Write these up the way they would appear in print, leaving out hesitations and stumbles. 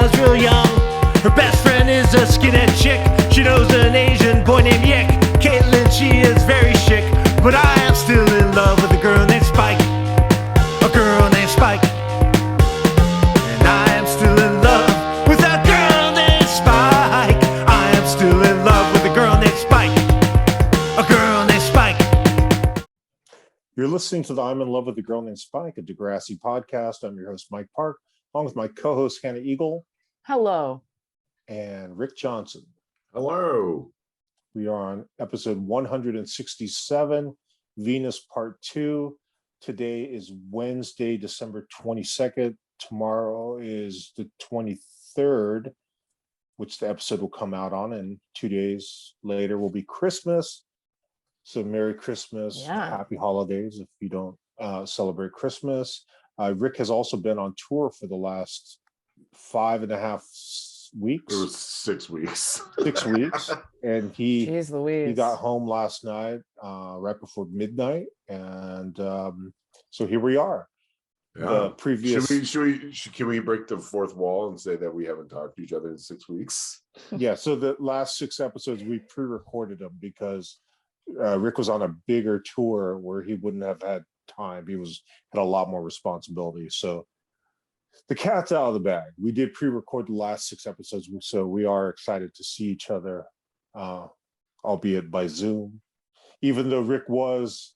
was real young. Her best friend is a skinhead chick. She knows an Asian boy named Yick. Caitlin, she is very chic, but I am still in love with a girl named Spike. A girl named Spike. And I am still in love with a girl named Spike. I am still in love with a girl named Spike. A girl named Spike. You're listening to the I'm in Love with a Girl Named Spike, a Degrassi podcast. I'm your host, Mike Park, along with my co-host, Hannah Eagle. Hello. And Rick Johnson. Hello. We are on episode 167, Venus Part 2. Today is Wednesday, December 22nd. Tomorrow is the 23rd, which the episode will come out on. And 2 days later will be Christmas. So Merry Christmas, Happy holidays if you don't celebrate Christmas. Rick has also been on tour for the last 5.5 weeks. It was 6 weeks. 6 weeks. And he got home last night, right before midnight. And so here we are. Yeah. The previous... Can we break the fourth wall and say that we haven't talked to each other in 6 weeks? Yeah, so the last 6 episodes, we pre-recorded them because Rick was on a bigger tour where he wouldn't have had time. He had a lot more responsibility. So the cat's out of the bag. We did pre-record the last 6 episodes, so we are excited to see each other, albeit by Zoom. Even though Rick was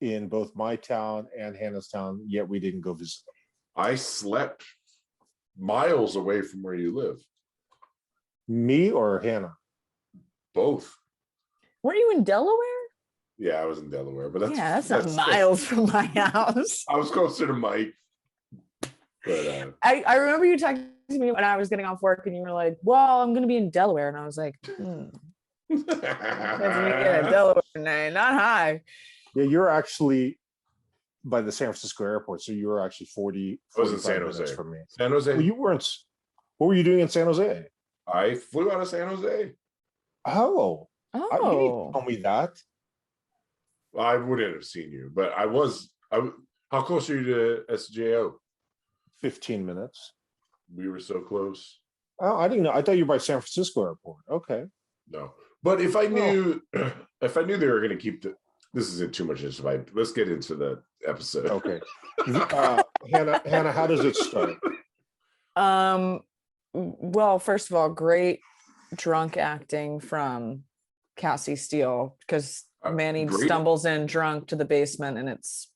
in both my town and Hannah's town, yet we didn't go visit him. I slept miles away from where you live. Me or Hannah? Both. Were you in Delaware? Yeah, I was in Delaware, but that's not miles from my house. I was closer to Mike. But I remember you texting me when I was getting off work, and you were like, "Well, I'm going to be in Delaware," and I was like, Delaware night, not high. Yeah, you're actually by the San Francisco airport, so you were actually 40. I was in San Jose from me. San Jose. Well, you weren't. What were you doing in San Jose? I flew out of San Jose. Oh. You didn't tell me that. I wouldn't have seen you, but I was. How close are you to SJO? 15 minutes. We were so close. Oh, I didn't know. I thought you were by San Francisco airport. Okay. No, but if I knew, if I knew they were going to keep this isn't too much insight. Let's get into the episode. Okay. Hannah, how does it start? Well, first of all, great drunk acting from Cassie Steele, because Manny stumbles in drunk to the basement and it's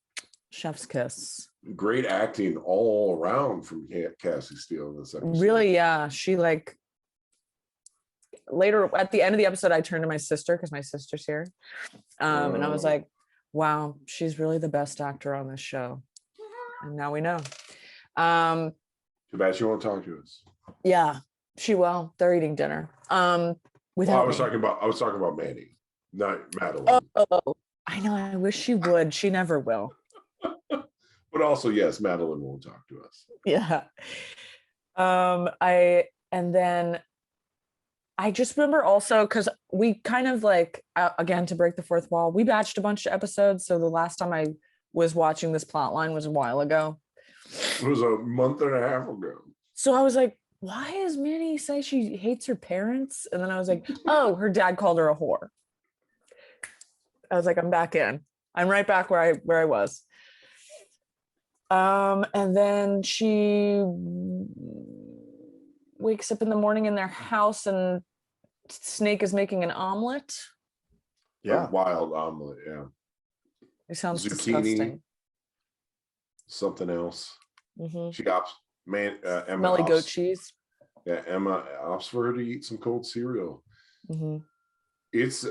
chef's kiss. Great acting all around from Cassie Steele in this episode. Really, yeah. She later at the end of the episode, I turned to my sister because my sister's here. And I was like, wow, she's really the best actor on this show. And now we know. Too bad she won't talk to us. Yeah, she will. They're eating dinner. I was talking about Manny, not Madeline. Oh, I know. I wish she would. She never will. But also, yes, Madeline won't talk to us. Yeah. I just remember also, because we kind of again, to break the fourth wall, we batched a bunch of episodes. So the last time I was watching this plot line was a while ago. It was a month and a half ago. So I was like, why does Manny say she hates her parents? And then I was like, oh, her dad called her a whore. I was like, I'm back in. I'm right back where I was. And then she wakes up in the morning in their house and Snake is making an omelet. Yeah. A wild omelet, yeah. It sounds zucchini, disgusting. Something else. Mm-hmm. She got Emma smelly goat cheese. Yeah, Emma opts for her to eat some cold cereal. Mm-hmm. It's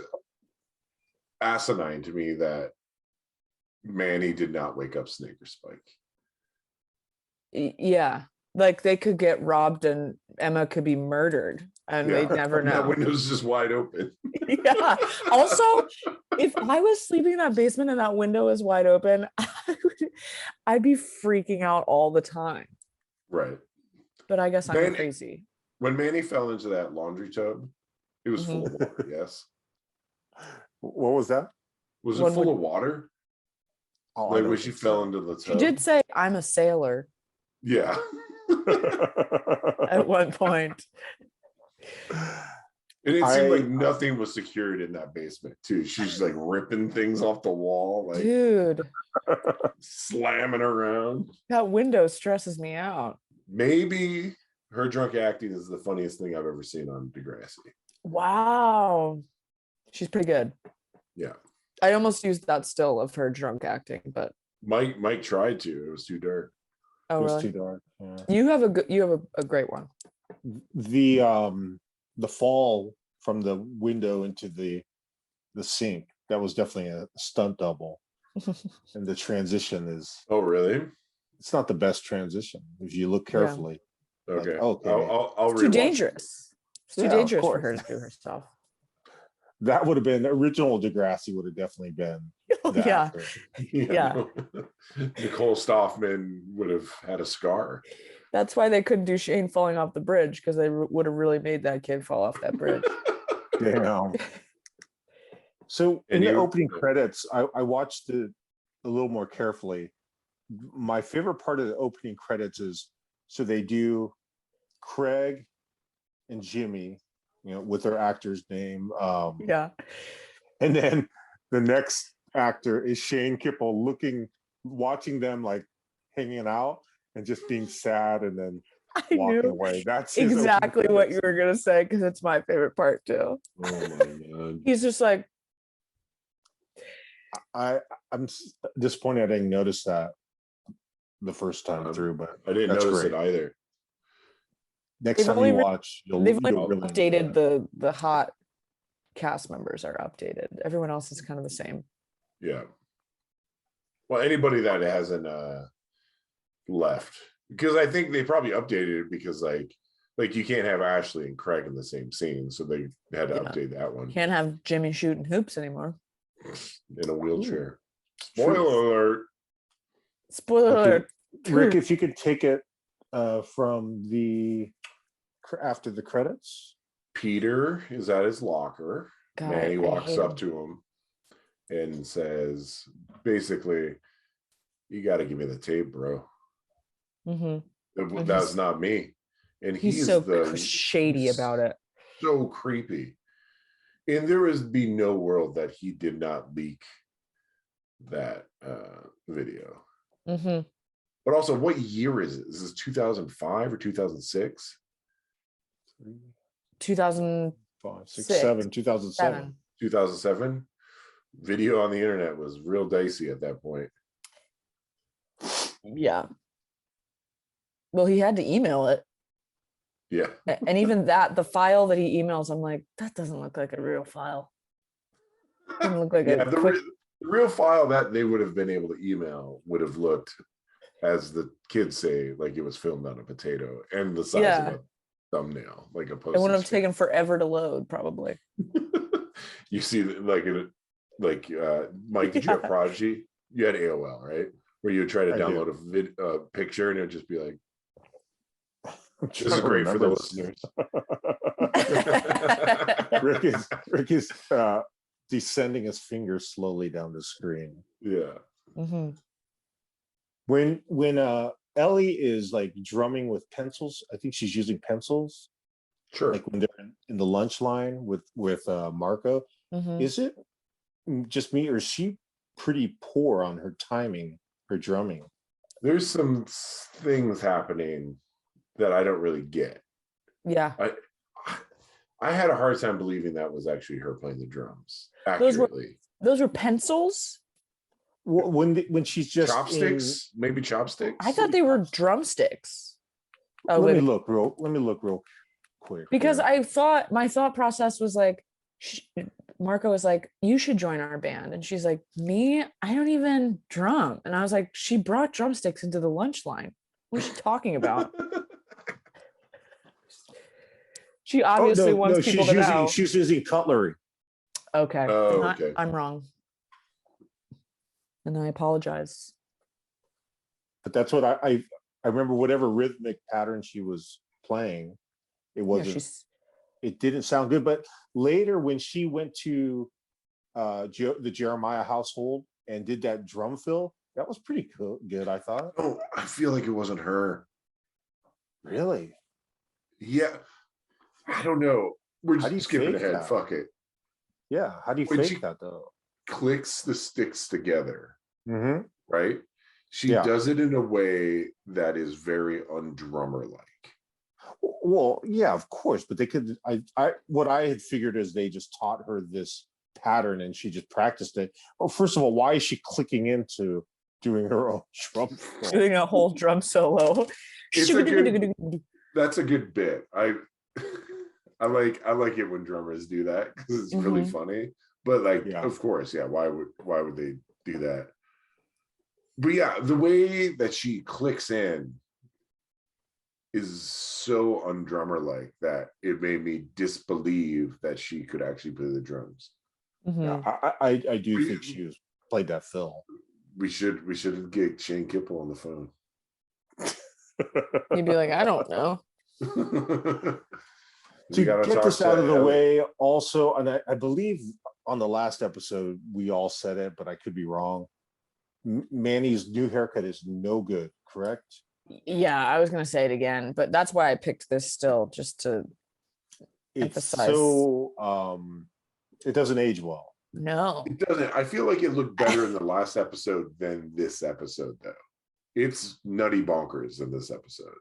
asinine to me that Manny did not wake up Snake or Spike. Yeah, like they could get robbed and Emma could be murdered and they'd never know. That window's just wide open. Yeah. Also, if I was sleeping in that basement and that window is wide open, I'd be freaking out all the time. Right. But I guess I'm crazy. When Manny fell into that laundry tub, it was full of water, yes. What was that? Was it full of water? Oh, like when she fell into the tub. She did say, I'm a sailor. Yeah. At one one point. And it seemed like nothing was secured in that basement too. She's like ripping things off the wall, like Dude, slamming around. that window stresses me out. Maybe her drunk acting is the funniest thing I've ever seen on Degrassi. Wow. She's pretty good. Yeah. I almost used that still of her drunk acting, but Mike tried to. It was too dark. oh It was really? too dark. Yeah. You have a great one. The fall from the window into the sink, that was definitely a stunt double. And the transition is, Oh, really? it's not the best transition if you look carefully. Okay. Like, okay. I'll It's too rewatch it. dangerous. It's too Yeah, of dangerous for course. her to do herself. That would have been original Degrassi would have definitely been that. Yeah. Yeah. Nicole Stoffman would have had a scar. That's why they couldn't do Shane falling off the bridge, because they would have really made that kid fall off that bridge. Damn. So in And the you- opening credits, I watched it a little more carefully. My favorite part of the opening credits is, so they do Craig and Jimmy, with their actor's name. Yeah. And then the next actor is Shane Kipple watching them like hanging out and just being sad and then I walking knew away. That's his opening exactly what credits. you were going to say, because it's my favorite part too. Oh my god. He's just like, I'm disappointed I didn't notice that the first time through, but I didn't that's notice great. it either. Next They've time only you re- watch, you'll they've only really enjoy updated it. the hot cast members are updated. Everyone else is kind of the same. Yeah. Well, anybody that hasn't left, because I think they probably updated it because like you can't have Ashley and Craig in the same scene, so they had to Yeah. update that one Can't have Jimmy shooting hoops anymore. in a wheelchair. True. Spoiler alert. Spoiler Okay. alert. Rick, if you could take it from after the credits. Peter is at his locker. God, Manny I walks hate up him. to him and says, basically, you got to give me the tape, bro. Mhm. And That's he's- not me. And He's he's so shady about it. So creepy. And there is be no world that he did not leak that video. Hmm. But also, what year is it? Is this 2005 or 2006? 2007. 5, 6, 7, 2007. 2007. Video on the internet was real dicey at that point. Yeah. Well, he had to email it. Yeah. And even that, the file that he emails, I'm like, that doesn't look like a real file. Doesn't look like Yeah, a the quick. real file that they would have been able to email would have looked, as the kids say, like it was filmed on a potato and the size Yeah. of a thumbnail, like a It postage. would have taken forever to load, probably. You see, Mike, did you have Yeah. Prodigy? You had AOL, right? Where you would try to I do. download a picture and it would just be like, I'm this trying is to great for the listeners. listeners. Rick is descending his fingers slowly down the screen. Yeah. Hmm. When Ellie is like drumming with pencils, I think she's using pencils. Sure. Like when they're in the lunch line with Marco. Hmm. Is it just me, or is she pretty poor on her timing, her drumming? There's some things happening that I don't really get. Yeah. I had a hard time believing that was actually her playing the drums Those were- accurately. Those were pencils? When she's just Chopsticks, maybe chopsticks. I thought they were drumsticks. Oh, let wait. me look real quick. Because here. my thought process was like, Marco was like, you should join our band. And she's like, me? I don't even drum. And I was like, she brought drumsticks into the lunch line. What is she talking about? She obviously wants people to know. she's using cutlery. Okay. Oh, Then okay. I'm wrong. And I apologize. But that's what I remember. Whatever rhythmic pattern she was playing, it Yeah, wasn't. It didn't sound good. But later, when she went to the Jeremiah household and did that drum fill, that was pretty good. I thought. Oh, I feel like it wasn't her. Really? Yeah, I don't know. We're How do you just skipping fake ahead. that? Fuck it. Yeah, how do you When fake she that though? clicks the sticks together, Mm-hmm. right? She Yeah. does it in a way that is very undrummer like. Well, yeah, of course, but they could. What I had figured is they just taught her this pattern and she just practiced it. Well, first of all, why is she clicking into doing her own drum roll? Doing a whole drum solo. It's that's a good bit. I like it when drummers do that because it's really funny. But like, Yeah. of course, yeah. Why would they do that? But yeah, the way that she clicks in is so undrummer like that it made me disbelieve that she could actually play the drums. Yeah, I do think she was played that fill. We should get Shane Kipple on the phone. You'd be like, I don't know. To get this out of the way, also, and I believe on the last episode we all said it, but I could be wrong. Manny's new haircut is no good, correct? Yeah, I was gonna say it again, but that's why I picked this still, just to emphasize. So it doesn't age well. No, it doesn't. I feel like it looked better in the last episode than this episode, though. It's nutty bonkers in this episode.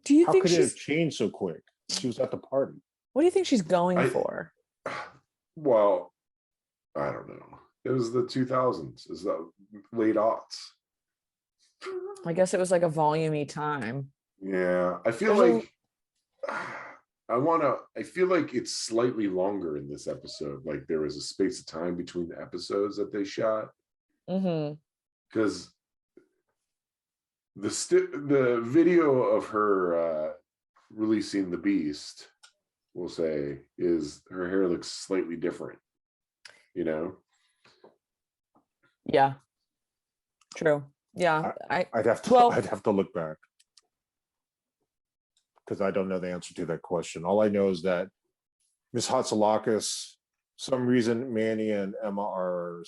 Do you How think could it she's? have changed so quick? She was at the party. What do you think she's going for? Well, I don't know. It was the 2000s. It's the late aughts. I guess it was like a volumey time. Yeah, I feel There's like I feel like it's slightly longer in this episode. Like there was a space of time between the episodes that they shot. Because the video of her releasing the beast, we'll say, is her hair looks slightly different. You know? Yeah. True. Yeah. I'd have to look back because I don't know the answer to that question. All I know is that Miss Hatzilakis, some reason Manny and Emma are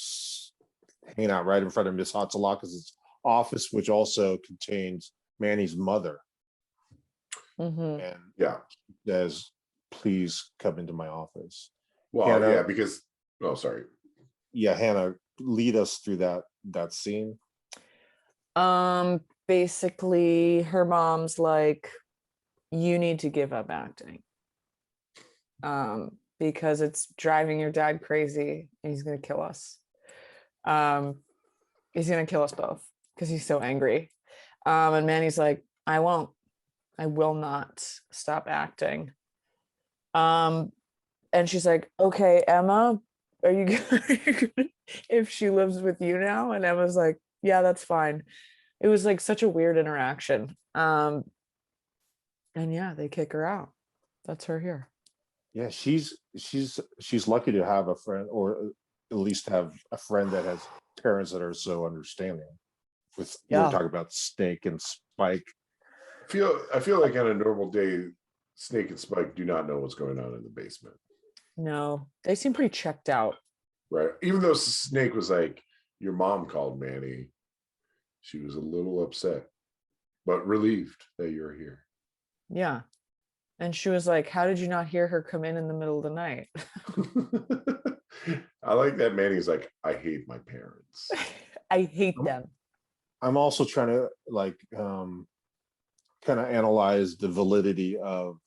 hanging out right in front of Miss Hatzilakis' office, which also contains Manny's mother. And yeah, says, "Please come into my office." Well, Hannah, yeah, because sorry. Yeah, Hannah, lead us through that scene. Basically her mom's like, you need to give up acting. Because it's driving your dad crazy and he's gonna kill us. He's gonna kill us both because he's so angry. And Manny's like, I will not stop acting. And she's like, okay, Emma, are you gonna if she lives with you now? And Emma's like, yeah, that's fine. It was like such a weird interaction. And yeah, they kick her out. That's her here. Yeah, she's lucky to have a friend, or at least have a friend that has parents that are so understanding. We're talking about Snake and Spike. I feel like on a normal day, Snake and Spike do not know what's going on in the basement. No, they seem pretty checked out. Right. Even though Snake was like, your mom called Manny, she was a little upset, but relieved that you're here. Yeah. And she was like, how did you not hear her come in the middle of the night? I like that Manny's like, I hate my parents. I hate them. I'm also trying to kind of analyze the validity of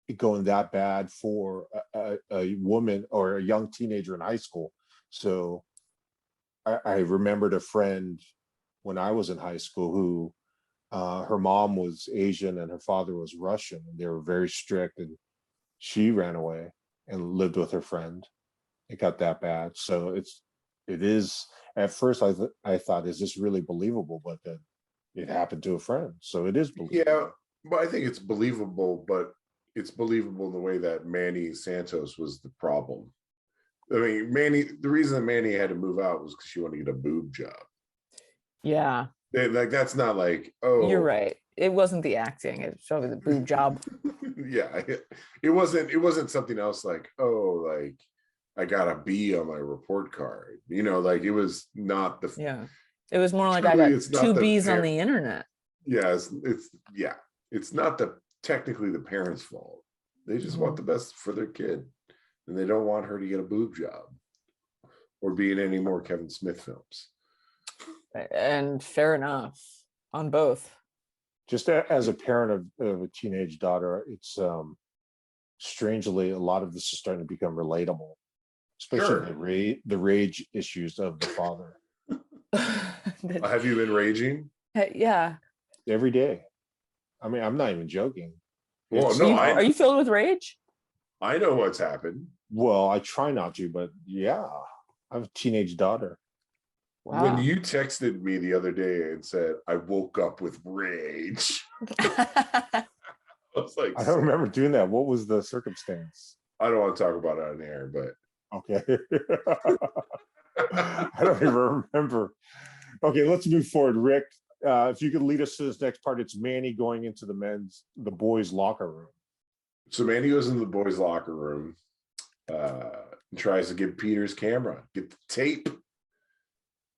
it going that bad for a woman or a young teenager in high school. So I remembered a friend when I was in high school who her mom was Asian and her father was Russian, and they were very strict, and she ran away and lived with her friend. It got that bad. So it is, at first I thought, is this really believable? But then it happened to a friend. So it is believable. Yeah, but I think it's believable, but it's believable in the way that Manny Santos was the problem. I mean, the reason that Manny had to move out was because she wanted to get a boob job. Yeah. Like, that's not like, oh. You're right. It wasn't the acting. It's probably the boob job. Yeah. It wasn't something else like, oh, like, I got a B on my report card. You know, like it was not the. Yeah. It was more like I got two B's on the internet. Yeah. It's not the technically the parents' fault. They just Mhm. want the best for their kid, and they don't want her to get a boob job or be in any more Kevin Smith films. And fair enough on both. Just as a parent of a teenage daughter, it's strangely a lot of this is starting to become relatable, especially Sure. the rage issues of the father Have you been raging? Yeah. every day. I mean, I'm not even joking. Well, It's- no, Are you filled with rage? I know what's happened. Well, I try not to, but yeah, I have a teenage daughter. Wow. When you texted me the other day and said, I woke up with rage, I was like, I don't remember doing that. What was the circumstance? I don't want to talk about it on air, but Okay. I don't even remember. Okay, let's move forward. Rick, if you could lead us to this next part, it's Manny going into the boys' locker room. so Mandy goes into the boys' locker room, and tries to get Peter's camera, get the tape.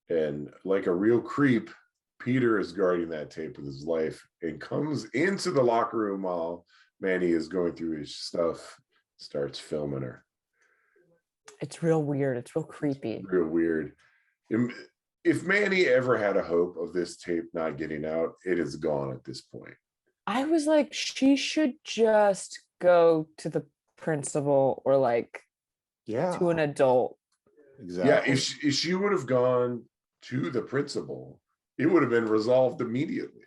And like a real creep, Peter is guarding that tape with his life and comes into the locker room while Manny is going through his stuff, starts filming her. It's real weird. It's real creepy. Real weird. If Manny ever had a hope of this tape not getting out, it is gone at this point. I was like, she should just go to the principal or like Yeah, to an adult. exactly. Yeah, if she would have gone to the principal, it would have been resolved immediately.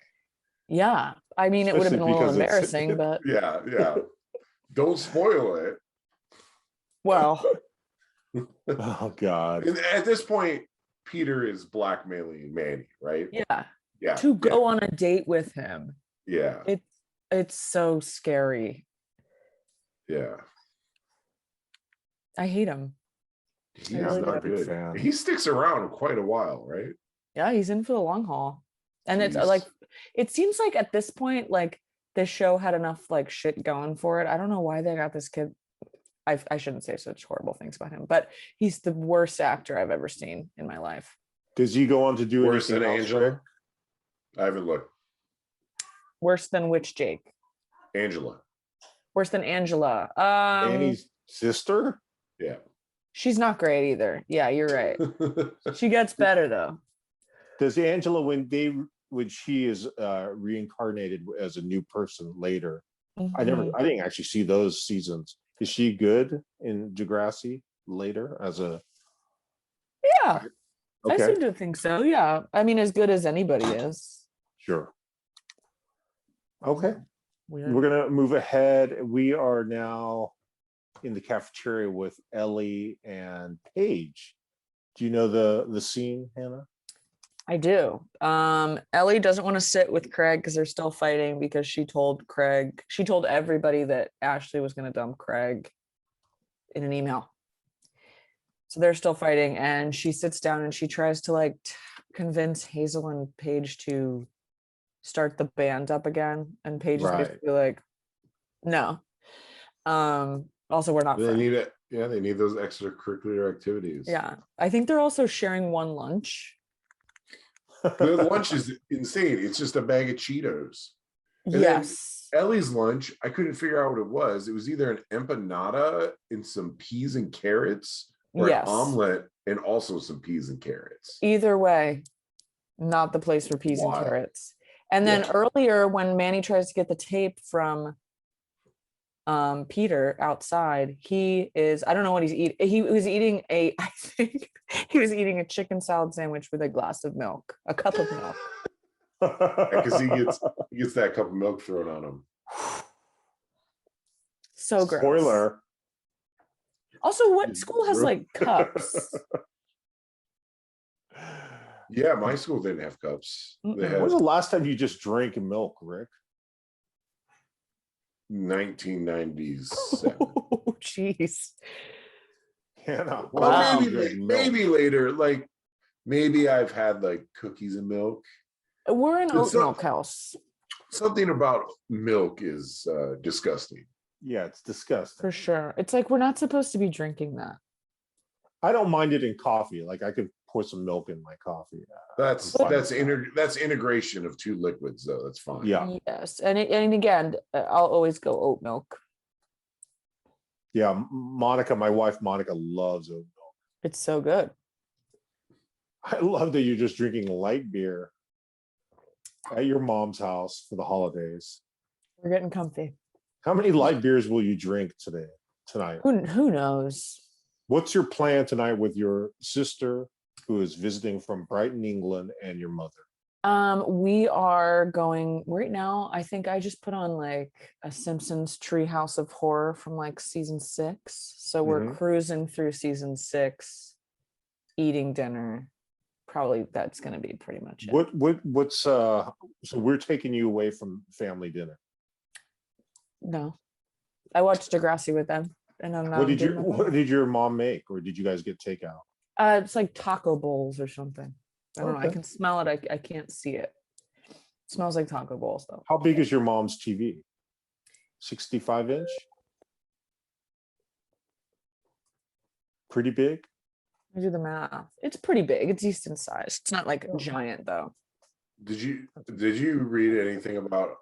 Yeah. I mean, it would have been a Especially little because embarrassing, but Yeah. Don't spoil it. well, Oh God. And at this point, Peter is blackmailing Manny, right? yeah. Yeah. To go on a date with him. Yeah. It's so scary. Yeah. I hate him. He's really not do. Big good. fan. He sticks around quite a while, right? Yeah, he's in for the long haul. And it's Jeez. like, it seems like at this point, like this show had enough like shit going for it. I don't know why they got this kid. I shouldn't say such horrible things about him, but he's the worst actor I've ever seen in my life. Does he go on to do Worse anything than else, Angela? Rick? I haven't looked. Worse than which Jake? Angela. Worse than Angela. Annie's sister? Yeah. She's not great either. Yeah, you're right. She gets better though. Does Angela, when she is reincarnated as a new person later? I Mhm. didn't actually see those seasons. Is she good in Degrassi later as a? Yeah, I Okay, seem to think so. Yeah, I mean, as good as anybody is. sure. Okay, Weird. we're gonna move ahead. We are now in the cafeteria with Ellie and Paige. Do you know the scene, Hannah? I do. Ellie doesn't want to sit with Craig because they're still fighting because she told everybody that Ashley was going to dump Craig in an email. So they're still fighting, and she sits down and she tries to like convince Hazel and Paige to start the band up again. And Paige is Right. basically like, no. Also, we're not They friends. need it. Yeah, they need those extracurricular activities. Yeah. I think they're also sharing one lunch. The lunch is insane. It's just a bag of Cheetos. And then Yes. Ellie's lunch, I couldn't figure out what it was. It was either an empanada and some peas and carrots, or Yes. an omelet and also some peas and carrots. Either way, not the place for peas Wild. and carrots. And then Yeah. earlier when Manny tries to get the tape from Peter outside, I don't know what he's eating. He was eating I think he was eating a chicken salad sandwich with a glass of milk, a cup of milk. Because he gets that cup of milk thrown on him. So gross. Spoiler. Also, what school has like cups? Yeah, my school didn't have cups. They Mm-mm. When had was the last time you just drank milk, Rick? 1997. Oh, jeez. Hannah. Well, Wow. maybe later. Like maybe I've had like cookies and milk. We're an oat milk house Something about milk is disgusting. Yeah, it's disgusting. for sure. It's like we're not supposed to be drinking that. I don't mind it in coffee. Like I could pour some milk in my coffee. That's integration of two liquids though. That's fine. Yeah. Yes, and again, I'll always go oat milk. Yeah, Monica, my wife Monica loves oat milk. It's so good. I love that you're just drinking light beer at your mom's house for the holidays. We're getting comfy. How many light beers will you drink tonight? Who knows? What's your plan tonight with your sister who is visiting from Brighton, England, and your mother? We are going right now. I think I just put on like a Simpsons Treehouse of Horror from like season 6. So we're cruising through season 6, eating dinner. Probably that's going to be pretty much it. What's so we're taking you away from family dinner. No, I watched Degrassi with them, and I'm not. What did your mom make, or did you guys get takeout? It's like taco bowls or something. I don't know. I can smell it. I can't see it. It smells like taco bowls though. How big is your mom's TV? 65-inch? Pretty big? I do the math. It's pretty big. It's decent sized. It's not like giant though. Did you read anything about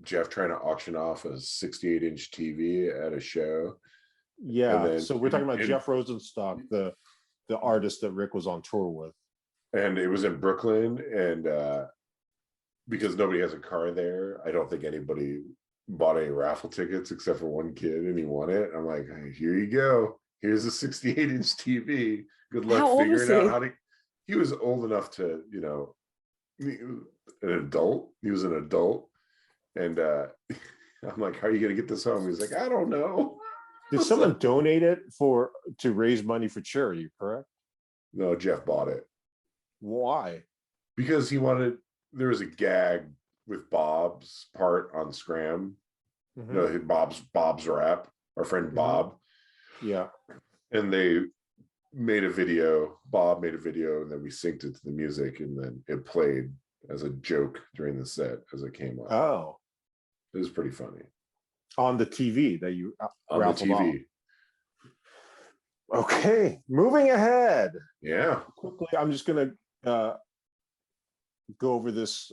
Jeff trying to auction off a 68-inch TV at a show? Yeah. So we're talking about Jeff Rosenstock, the artist that Rick was on tour with. And it was in Brooklyn, and because nobody has a car there, I don't think anybody bought any raffle tickets except for one kid, and he won it. I'm like, hey, here you go. Here's a 68-inch TV. Good luck figuring out how to. He was old enough to, an adult. He was an adult, and I'm like, how are you gonna get this home? He's like, I don't know. Did someone donate it to raise money for charity? Correct? No, Jeff bought it. Why? Because there was a gag with Bob's part on Scram. Bob's rap, our friend Bob. Yeah. And they made a video. Bob made a video, and then we synced it to the music, and then it played as a joke during the set as it came up. Oh. It was pretty funny. On the TV that you on the TV. Okay, moving ahead. Yeah. Quickly, I'm just gonna go over this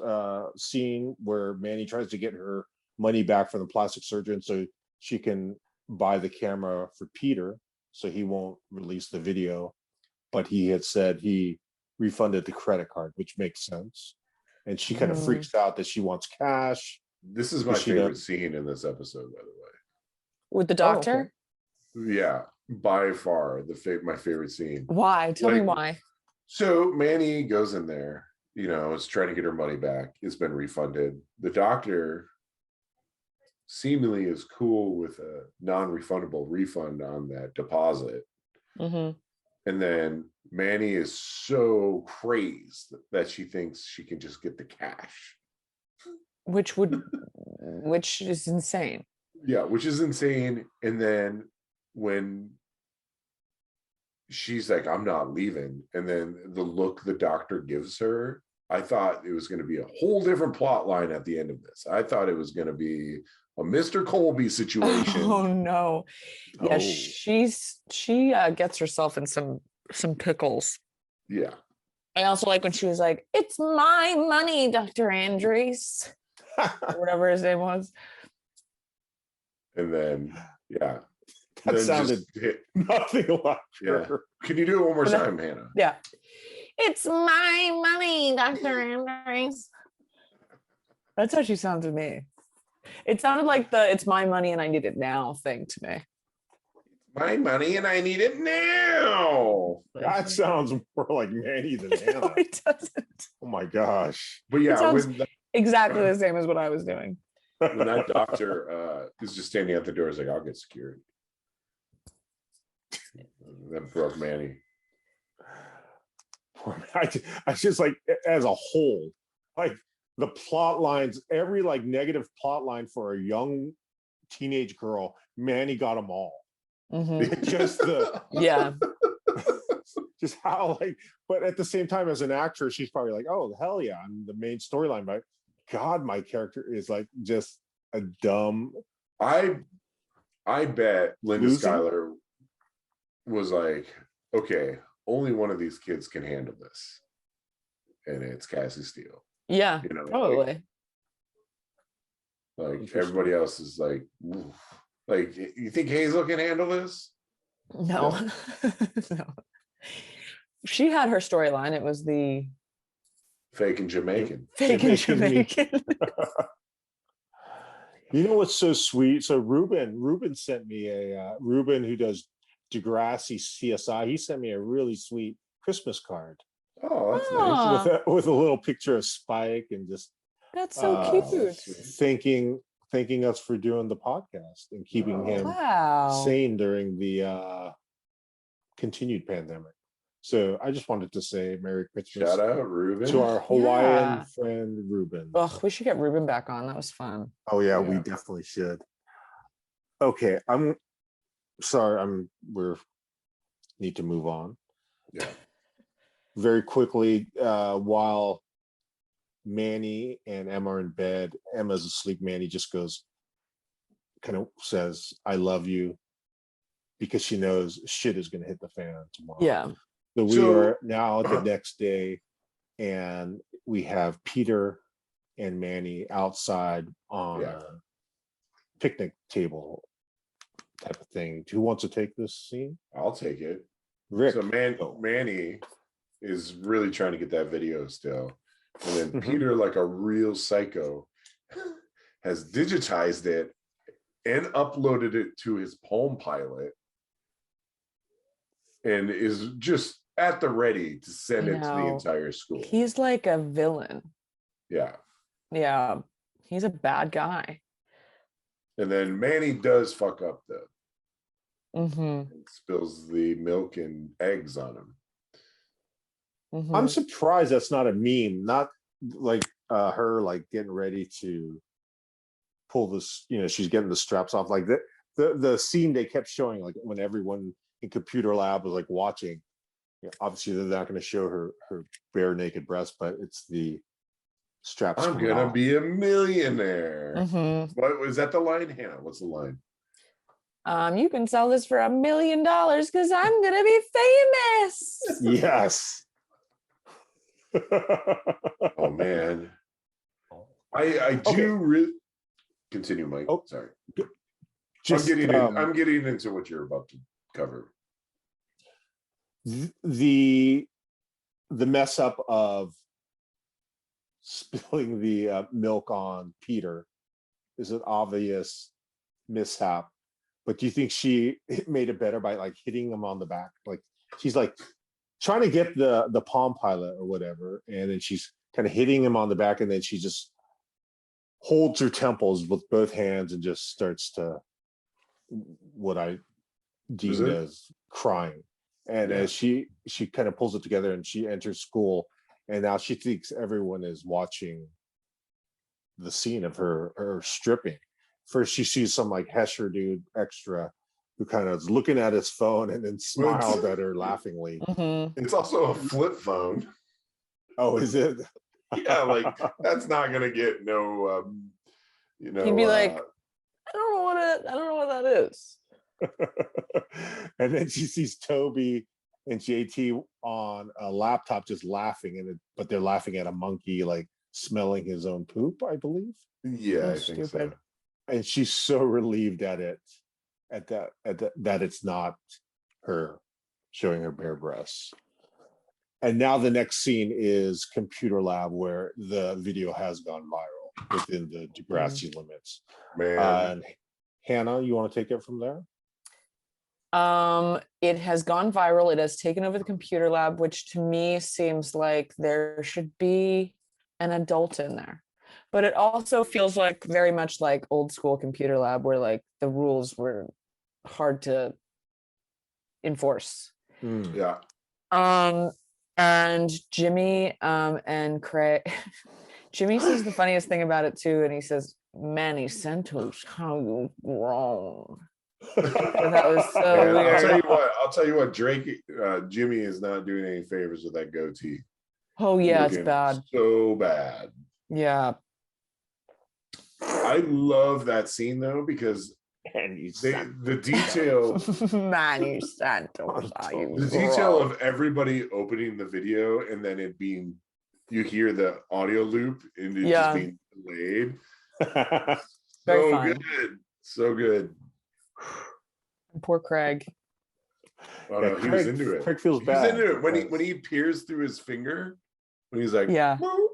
scene where Manny tries to get her money back from the plastic surgeon so she can buy the camera for Peter, so he won't release the video. But he had said he refunded the credit card, which makes sense. And she kind of freaks out that she wants cash. This is my favorite scene in this episode, by the way. With the doctor? Oh, okay. Yeah, by far my favorite scene. Why? Tell me why. So Manny goes in there, is trying to get her money back. It's been refunded. The doctor seemingly is cool with a non-refundable refund on that deposit. And then Manny is so crazed that she thinks she can just get the cash. Which is insane. Yeah, which is insane. And then when she's like, I'm not leaving, and then the look the doctor gives her, I thought it was going to be a whole different plot line at the end of this. I thought it was going to be a Mr. Colby situation. Oh no. Yeah, she gets herself in some pickles. Yeah. I also like when she was like, "It's my money, Dr. Andres." Or whatever his name was. And then, yeah. That sounded nothing like her. Can you do it one more time, Hannah? Yeah. It's my money, Dr. Andres. That's how she sounds to me. It sounded like it's my money and I need it now thing to me. My money and I need it now. That sounds more like Manny than Hannah. No, it doesn't. Oh my gosh. But yeah, exactly the same as what I was doing. When that doctor is just standing at the door, he's like, I'll get security. That broke Manny. I just like, as a whole, like the plot lines, every like negative plot line for a young teenage girl, Manny got them all. Just just how but at the same time, as an actress, she's probably like, oh hell yeah, I'm the main storyline. But God, my character is like just a dumb. I bet Linda Schuyler was like, okay, only one of these kids can handle this, and it's Cassie Steele. Yeah, You know, probably. like everybody else is like, oof. Like, you think Hazel can handle this? No. No. She had her storyline. It was the Fake and Jamaican. fake and Jamaican. Jamaican. You know what's so sweet? So Ruben sent me Ruben, who does Degrassi CSI. He sent me a really sweet Christmas card Oh, that's nice. Aw, with a little picture of Spike and just that's so Oh, cute. that's sweet. thanking us for doing the podcast and keeping him Wow. sane during the continued pandemic. So I just wanted to say Merry Christmas Shout out, Ruben. to our Hawaiian Yeah. friend Ruben. Ugh, we should get Ruben back on. That was fun. Oh yeah, we Yeah. definitely should. Okay, I'm sorry. We're need to move on Yeah. very quickly. While Manny and Emma are in bed, Emma's asleep. Manny just kind of says, "I love you," because she knows shit is going to hit the fan tomorrow. Yeah. So we So- are now the next day, and we have Peter and Manny outside on Yeah. a picnic table type of thing. Who wants to take this scene? I'll take it. Rick. So go. Manny is really trying to get that video still. And then Mhm. Peter, like a real psycho, has digitized it and uploaded it to his Palm Pilot and is just at the ready to send I it to the know. entire school. He's like a villain. Yeah. Yeah. He's a bad guy. And then Manny does fuck up though. Mm-hmm. And spills the milk and eggs on him. Mm-hmm. I'm surprised that's not a meme. Not like her like getting ready to pull this. She's getting the straps off. Like the scene they kept showing, like when everyone in computer lab was like watching. Obviously, they're not going to show her bare naked breast, but it's the straps. I'm coming gonna off. be a millionaire. Mm-hmm. What was that the line? Hannah, what's the line? You can sell this for $1 million because I'm gonna be famous. Yes. Oh man. I do really continue, Mike. Oh, sorry. Just I'm getting into what you're about to cover. the mess up of spilling the milk on Peter is an obvious mishap, but do you think she made it better by like hitting him on the back? Like she's like trying to get the Palm Pilot or whatever, and then she's kind of hitting him on the back, and then she just holds her temples with both hands and just starts to what I deem as crying. And Yeah. as she kind of pulls it together and she enters school, and now she thinks everyone is watching the scene of her stripping. First, she sees some like Hesher dude extra who kind of is looking at his phone and then smiled at her laughingly. Mm-hmm. It's also a flip phone. Oh, is it? Yeah, like that's not gonna get no He'd be like, I don't know what that is. And then she sees Toby and JT on a laptop just laughing, but they're laughing at a monkey like smelling his own poop, I believe. yeah, I That's think so. stupid. And she's so relieved at that it's not her showing her bare breasts. And now the next scene is computer lab, where the video has gone viral within the Degrassi limits. Man, And Hannah, you want to take it from there? It has gone viral. It has taken over the computer lab, which to me seems like there should be an adult in there. But it also feels like very much like old school computer lab, where like the rules were hard to enforce. yeah. And Jimmy and Craig, Jimmy says the funniest thing about it too, and he says, "Manny Santos, how you grown." That was so Man, weird. I'll tell you what, Drake, Jimmy is not doing any favors with that goatee. Oh yeah, it's Looking bad. So bad. Yeah. I love that scene though, because And you the detail, Manny Santos, are you the detail wrong? of everybody opening the video and then it being, you hear the audio loop and it just being delayed. Very So fun. good. So good. Poor Craig. Oh no, he was into it. Craig feels He's bad. into it when he peers through his finger, when he's like, Yeah. "Whoa,"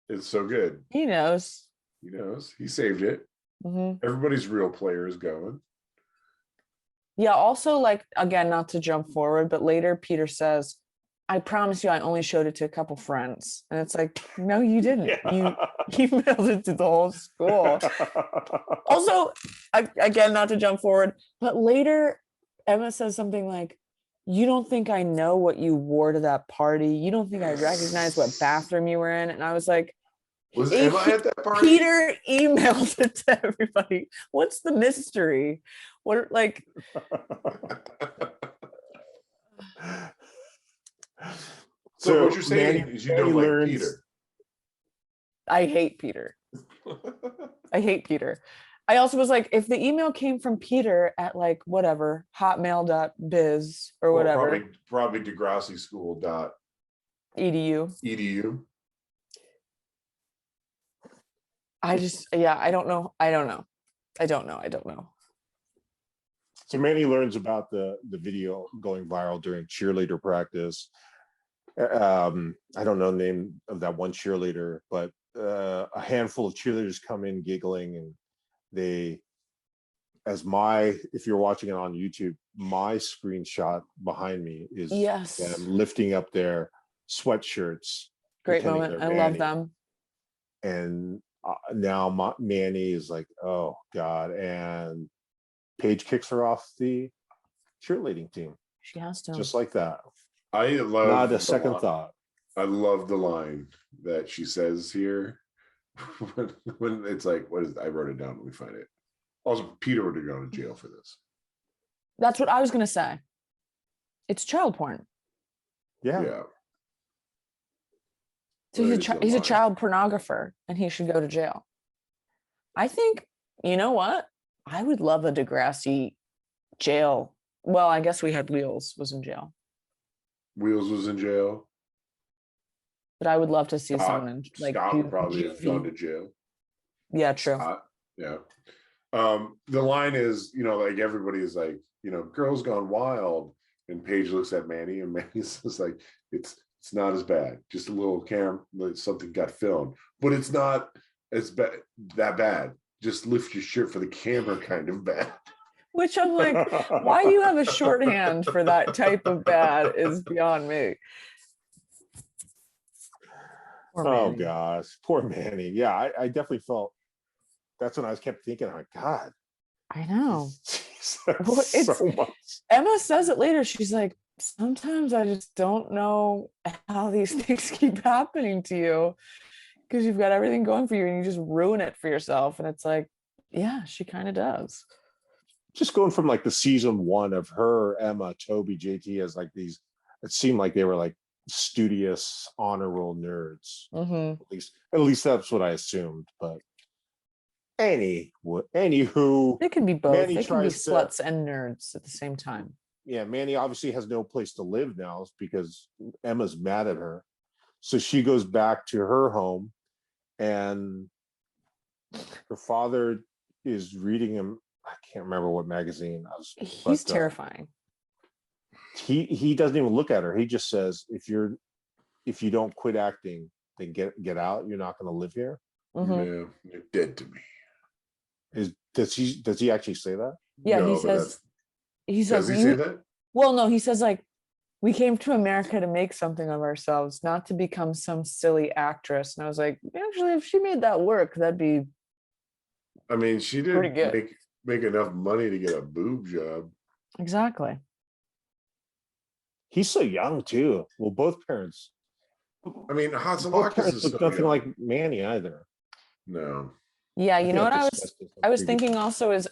it's so good. He knows. He knows. He saved it. Mhm. Everybody's real player is going. Yeah, also, like, again, not to jump forward, but later Peter says, I promise you I only showed it to a couple friends. And it's like, no, you didn't. You emailed it to the whole school. Also, again, not to jump forward, but later Emma says something like, you don't think I know what you wore to that party? You don't think I recognize what bathroom you were in? And I was like, Was Emma at that party? Peter emailed it to everybody. What's the mystery? What, like, So what you're saying Manny- is you don't Manny like learns- Peter. I hate Peter. I hate Peter. I also was like, if the email came from Peter at like whatever, hotmail.biz or Well, whatever, probably Degrassi School edu. edu. I just, yeah, I don't know. I don't know. So Manny learns about the video going viral during cheerleader practice. I don't know the name of that one cheerleader, but a handful of cheerleaders come in giggling, and they, if you're watching it on YouTube, my screenshot behind me is Yes. them lifting up their sweatshirts. Great pretending moment. they're I love Manny. them. And now Manny is like, oh God. And Paige kicks her off the cheerleading team. She has to. Just like that. I love Not a the second line. thought. I love the line that she says here when it's like, what is, I wrote it down, let me find it. Also, Peter would have gone to jail for this. That's what I was going to say. It's child porn. Yeah. Yeah. So That he's is the he's a line. child pornographer and he should go to jail. I think, you know what? I would love a Degrassi jail. Well, I guess we had Wheels was in jail, Wheels was in jail. but I would love to see Scott, someone in like Scott would probably juvie. have gone to jail. Yeah, true. Scott, yeah. The line is, like everybody is like, girls gone wild. And Paige looks at Manny and Manny's just like, it's not as bad. Just a little something got filmed, but it's not as that bad. Just lift your shirt for the camera kind of bad. Which I'm like, why you have a shorthand for that type of bad is beyond me. Poor Oh Manny. gosh, poor Manny. Yeah, I definitely felt. That's when I kept thinking, like, God, I know. Jesus, Well, it's- so much. Emma says it later. She's like, sometimes I just don't know how these things keep happening to you because you've got everything going for you and you just ruin it for yourself. And it's like, yeah, she kind of does. Just going from like the season one of her, Emma, Toby, JT as like these. It seemed like they were like studious, honor roll nerds. Mm-hmm. At least that's what I assumed. But anywho, They can be both. Manny They can be tries to- sluts and nerds at the same time. yeah, Manny obviously has no place to live now because Emma's mad at her. So she goes back to her home, and her father is reading him. I can't remember what magazine. He's terrifying. He doesn't even look at her. He just says, if you don't quit acting, then get out. You're not going to live here. Mhm. Yeah, you're dead to me. Does he actually say that? Yeah, No, he but says, does he say that? well, no, he says like, we came to America to make something of ourselves, not to become some silly actress. And I was like, actually, if she made that work, that'd be I mean, she Pretty didn't good. make enough money to get a boob job. exactly. He's so young too. Well, both parents. I mean, Both Hatzilakis parents is look so nothing young. like Manny either. No. Yeah, I you think know what I discussed this on was previous- thinking also is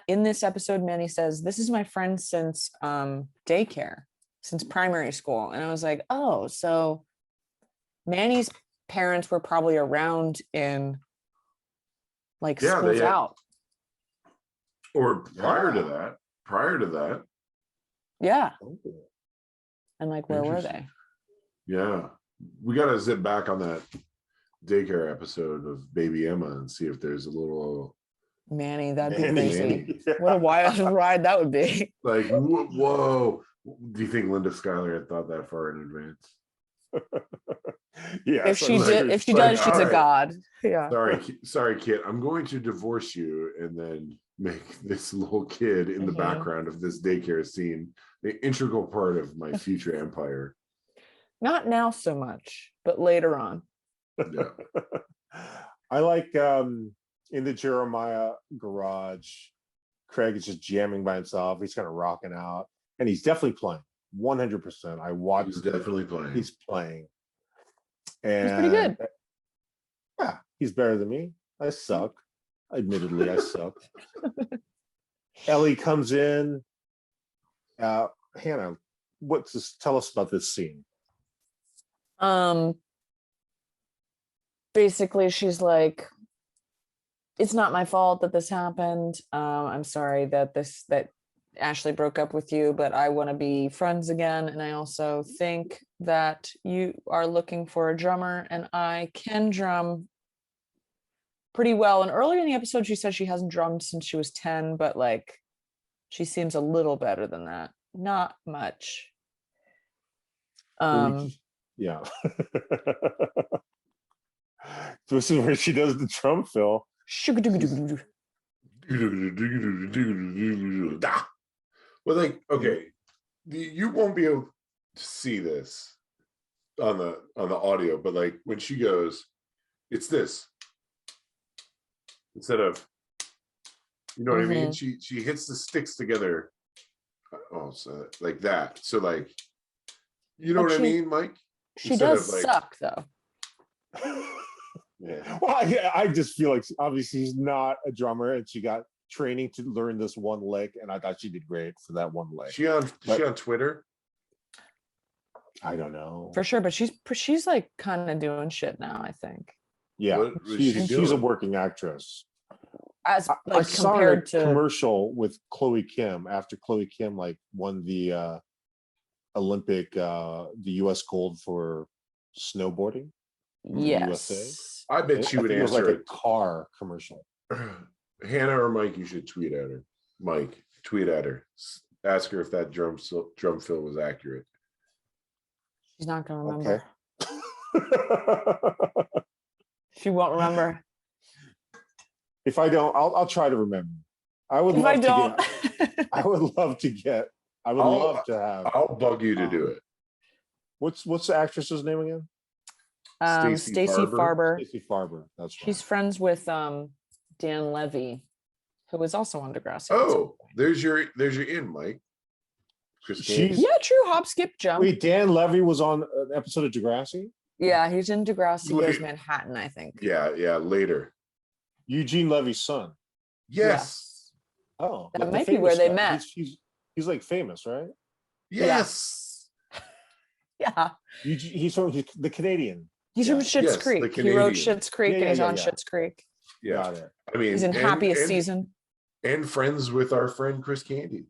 in this episode, Manny says, this is my friend since daycare, since primary school. And I was like, oh, so Manny's parents were probably around in like Yeah, schools they- out. Or prior to Yeah. that. Prior to that. Yeah. Oh. And like, where were Interesting. they? Yeah. We gotta zip back on that daycare episode of Baby Emma and see if there's a little Manny, that'd be Manny. crazy. What a wild ride that would be. like whoa. Do you think Linda Schuyler had thought that far in advance? Yeah. If she like- did, if she like, does, she's all a right. god. Yeah. Sorry, kid. I'm going to divorce you and then make this little kid in the Mhm. background of this daycare scene the integral part of my future empire. Not now so much, but later on. Yeah. I like in the Jeremiah garage, Craig is just jamming by himself. He's kind of rocking out, and he's definitely playing 100%. I watched. He's definitely playing. He's playing, and He's pretty good. Yeah, he's better than me. I suck. Admittedly, I suck. Ellie comes in. Hannah, tell us about this scene? Basically she's like, it's not my fault that this happened. I'm sorry that Ashley broke up with you, but I want to be friends again. And I also think that you are looking for a drummer, and I can drum pretty well. And earlier in the episode, she said she hasn't drummed since she was 10, but like, she seems a little better than that. Not much. Yeah. This is where she does the drum fill. Well, like, okay, you won't be able to see this on the audio, but like when she goes, it's this instead of, you know what I mean? She hits the sticks together. Oh, so like that. So like, you know But what I mean, Mike? She Instead does of, like- suck though. Yeah. Well, I just feel like obviously she's not a drummer, and she got training to learn this one lick, and I thought she did great for that one lick. She on Twitter? I don't know. For sure, but she's like kind of doing shit now, I think. Yeah, What was she she's a doing? working actress. As I like saw her in compared a to commercial with Chloe Kim after Chloe Kim like won the Olympic the US gold for snowboarding. yes. I bet she I would think it was like answer a car commercial. Hannah or Mike, you should tweet at her. Mike, tweet at her. Ask her if that drum fill was accurate. She's not gonna remember. Okay. She won't remember. If I don't, I'll try to remember. I would If love I to don't, get, I would love to get, I would love to have. I'll bug you to do it. What's the actress's name again? Stacey Stacey Farber. Farber. Stacey Farber. That's right. She's friends with Dan Levy, who was also on Degrassi. Oh, there's your in, Mike. Christine. She's- yeah, true. Hop, skip, jump. Wait, Dan Levy was on an episode of Degrassi? Yeah, he's in Degrassi Goes Wait. Manhattan, I think. Yeah, later. Eugene Levy's son. Yes. Oh, That like the might be where famous they guy. met. He's like famous, right? Yes. Yeah, He's the Canadian. he's Yeah. from Schitt's Yes, the Creek. He Canadian. wrote Schitt's Creek, Yeah, and he's yeah, on yeah. Schitt's Creek. Yeah. Got it. I mean, He's in Happiest Season. And friends with our friend Chris Candy.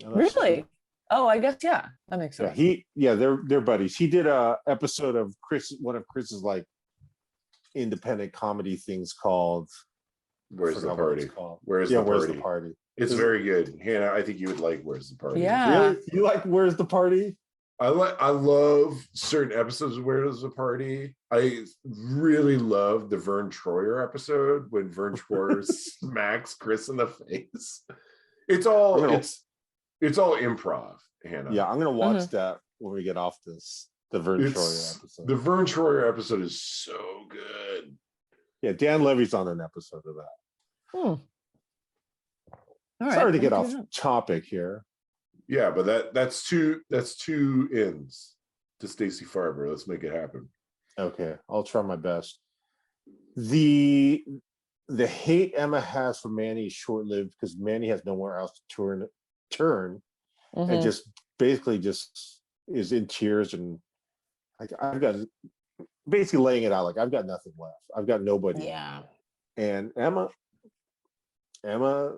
Oh, that's Really? Oh, I guess yeah. That makes Yeah, sense. they're buddies. He did a episode of one of Chris's like independent comedy things called Where's the forgot what it's party? called. Where's Yeah, the where's party? the party? It's very good. Hannah, I think you would like Where's the Party. Yeah. Really? You like Where's the Party? I love certain episodes of Where's the Party. I really love the Vern Troyer episode when Vern Troyer smacks Chris in the face. It's all improv, Hannah. Yeah, I'm gonna watch that when we get off this. The Vern Troyer It's, episode. the Vern Troyer episode is so good. Yeah, Dan Levy's on an episode of that. All right. Sorry to get I'll off do that. topic here. Yeah, but that's two ends to Stacey Farber. Let's make it happen. Okay, I'll try my best. The hate Emma has for Manny is short-lived because Manny has nowhere else to turn and Mhm. just basically just is in tears, and like I've got basically laying it out like I've got nothing left. I've got nobody. Yeah. And Emma, Emma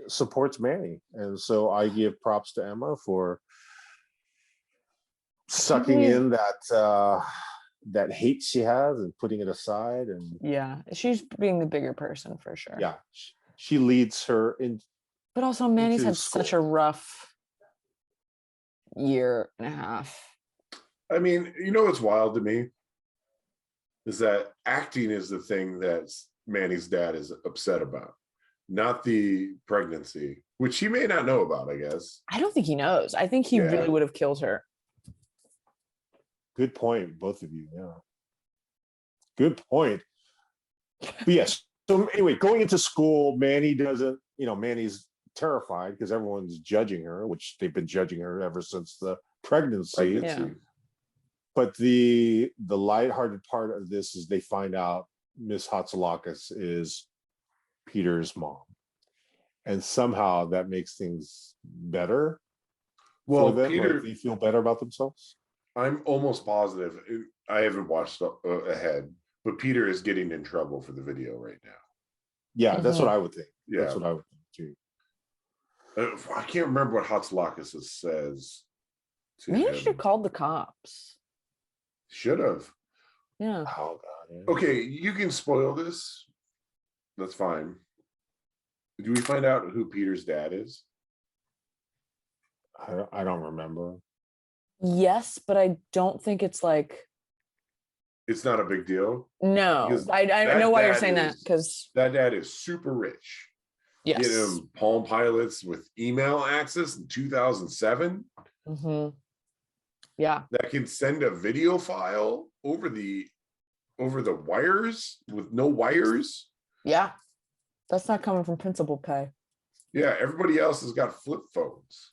supports Manny, and so I give props to Emma for sucking in that hate she has and putting it aside. And Yeah, she's being the bigger person for sure. yeah, she leads her in. But also, Manny's into had such a school. rough year and a half. I mean, you know what's wild to me is that acting is the thing that Manny's dad is upset about, not the pregnancy, which he may not know about, I guess. I don't think he knows. I think he really would have killed her. Good point, both of you. Yeah, good point. But yes. So anyway, going into school, Manny doesn't. Manny's terrified because everyone's judging her, which they've been judging her ever since the pregnancy. Yeah. But the lighthearted part of this is they find out Miss Hatzilakis is Peter's mom, and somehow that makes things better. Well, for them. Peter, Like, they feel better about themselves. I'm almost positive. I haven't watched ahead, but Peter is getting in trouble for the video right now. Yeah, that's what I would think. Yeah, that's what I would think too. I can't remember what Hatzilakis says. Maybe you should have called the cops. Should have. Yeah. Oh God. Yeah. Okay, you can spoil this. That's fine. Do we find out who Peter's dad is? I don't remember. Yes, but I don't think it's like. It's not a big deal. No, Because I know why you're saying that, because that dad is super rich. yes. Get him Palm Pilots with email access in 2007. Mm-hmm. Yeah. That can send a video file over the wires with no wires. Yeah. That's not coming from principal pay. Yeah, everybody else has got flip phones.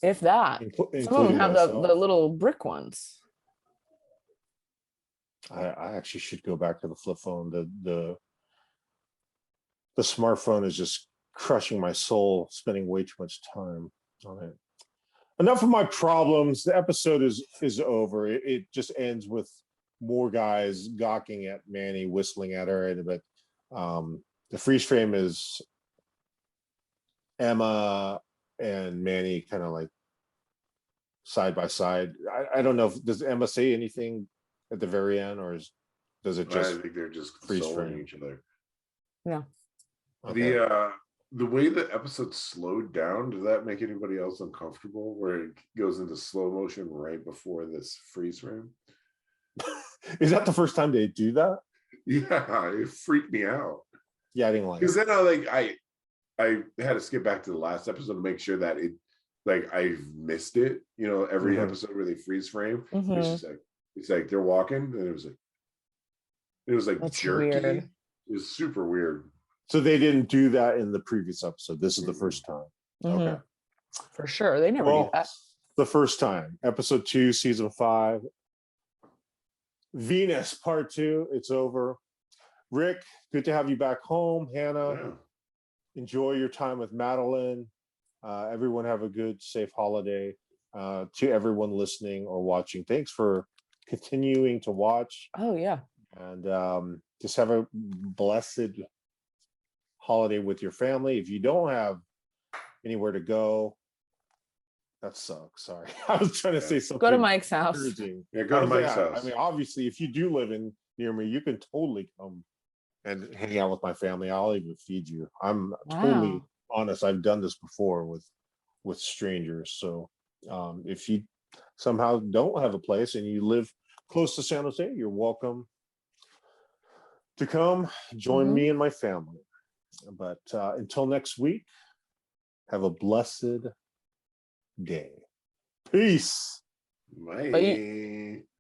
If that. Some of them have the little brick ones. I actually should go back to the flip phone. The smartphone is just crushing my soul, spending way too much time on it. Enough of my problems. The episode is over. It just ends with more guys gawking at Manny, whistling at her. But the freeze frame is Emma and Manny kind of like side by side. I don't know. Does Emma say anything at the very end, or does it just? I think they're just freeze consoling frame each other. Yeah. Okay. The way the episode slowed down, does that make anybody else uncomfortable? Where it goes into slow motion right before this freeze frame? Is that the first time they do that? Yeah, it freaked me out. Yeah, I didn't like it. Because then I had to skip back to the last episode to make sure that I missed it. Every episode where they freeze frame, it's like they're walking, and it was like That's jerky. weird. It was super weird. So they didn't do that in the previous episode. This is the first time. Mhm. Okay. For sure. They never do that. The first time. Episode 2, season 5. Venus, part 2. It's over. Rick, good to have you back home. Hannah, Yeah. enjoy your time with Madeline. Everyone have a good, safe holiday. To everyone listening or watching, thanks for continuing to watch. Oh, yeah. And just have a blessed holiday with your family. If you don't have anywhere to go, that sucks. Sorry. I was trying to say something. Go to Mike's house. encouraging. Yeah, go to Mike's house. I mean, obviously, if you do live near me, you can totally come and hang out with my family. I'll even feed you. I'm totally honest. I've done this before with strangers. So if you somehow don't have a place and you live close to San Jose, you're welcome to come join me and my family. But until next week, have a blessed day. Peace. Bye.